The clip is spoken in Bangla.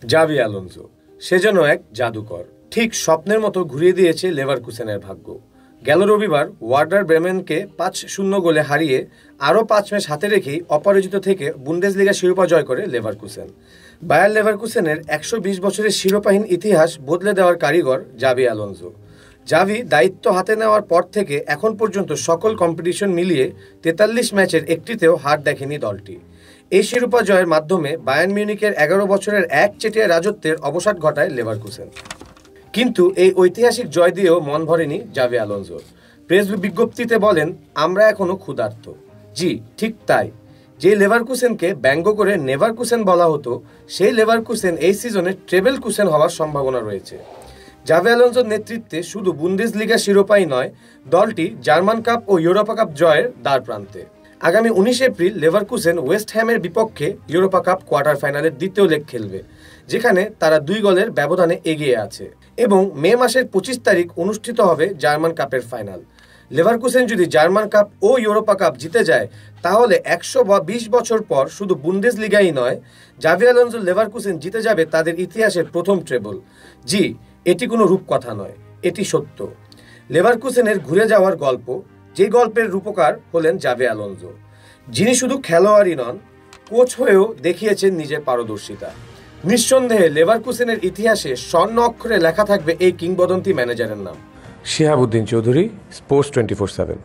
জাভি আলোনসো সে যেন এক জাদুকর, ঠিক স্বপ্নের মতো ঘুরিয়ে দিয়েছে লেভারকুসেনের ভাগ্য। গেল রবিবার ওয়ার্ডার ব্রেমেনকে ৫-০ গোলে হারিয়ে আরও ৫ ম্যাচ হাতে রেখেই অপরাজিত থেকে বুন্দেসলিগা শিরোপা জয় করে লেভারকুসেন। বায়ার লেভারকুসেনের ১২০ বছরের শিরোপাহীন ইতিহাস বদলে দেওয়ার কারিগর জাভি আলোনসো। জাভি দায়িত্ব হাতে নেওয়ার পর থেকে এখন পর্যন্ত সকল কম্পিটিশন মিলিয়ে ৪৩ ম্যাচের একটিতেও হার দেখেনি দলটি। এই শিরোপা জয়ের মাধ্যমে বায়ার্ন মিউনিখের ১১ বছরের একচেটিয়া রাজত্বের অবসাদ ঘটায় লেভারকুসেন। কিন্তু এই ঐতিহাসিক জয় দিয়েও মন ভরেনি জাভি আলোনসোর। প্রেস বিজ্ঞপ্তিতে বলেন, আমরা এখনো ক্ষুধার্ত। জি, ঠিক তাই। যে লেভারকুসেনকে ব্যঙ্গ করে নেভারকুসেন বলা হতো, সেই লেভারকুসেন এই সিজনে ট্রেবেল কুসেন হওয়ার সম্ভাবনা রয়েছে। জাভি আলোনসোর নেতৃত্বে শুধু বুন্দেসলিগা শিরোপাই নয়, দলটি জার্মান কাপ ও ইউরোপা কাপ জয়ের দ্বারপ্রান্তে। আগামী ১৯ এপ্রিল লেভারকুসেন ওয়েস্ট হ্যামের বিপক্ষে ইউরোপা কাপ কোয়ার্টার ফাইনালের দ্বিতীয় লেগ খেলবে, যেখানে তারা ২ গোলের ব্যবধানে এগিয়ে আছে। এবং মে মাসের ২৫ তারিখ অনুষ্ঠিত হবে জার্মান কাপের ফাইনাল। লেভারকুসেন যদি জার্মান কাপ ও ইউরোপা কাপ জিতে যায়, তাহলে ১২০ বছর পর শুধু বুন্দেসলিগাই নয়, জাভি আলোনসোর লেভারকুসেন জিতে যাবে তাদের ইতিহাসের প্রথম ট্রেবল। জি, এটি কোনো রূপকথা নয়, এটি সত্য। লেভারকুসেনের ঘুরে যাওয়ার গল্প, যে গল্পের রূপকার হলেন জাভি আলোনসো, যিনি শুধু খেলোয়াড়ই নন, কোচ হয়েও দেখিয়েছেন নিজের পারদর্শিতা। নিঃসন্দেহে লেভারকুসেনের ইতিহাসে স্বর্ণ অক্ষরে লেখা থাকবে এই কিংবদন্তি ম্যানেজারের নাম। শিহাবুদ্দিন চৌধুরী, স্পোর্টস 24/7।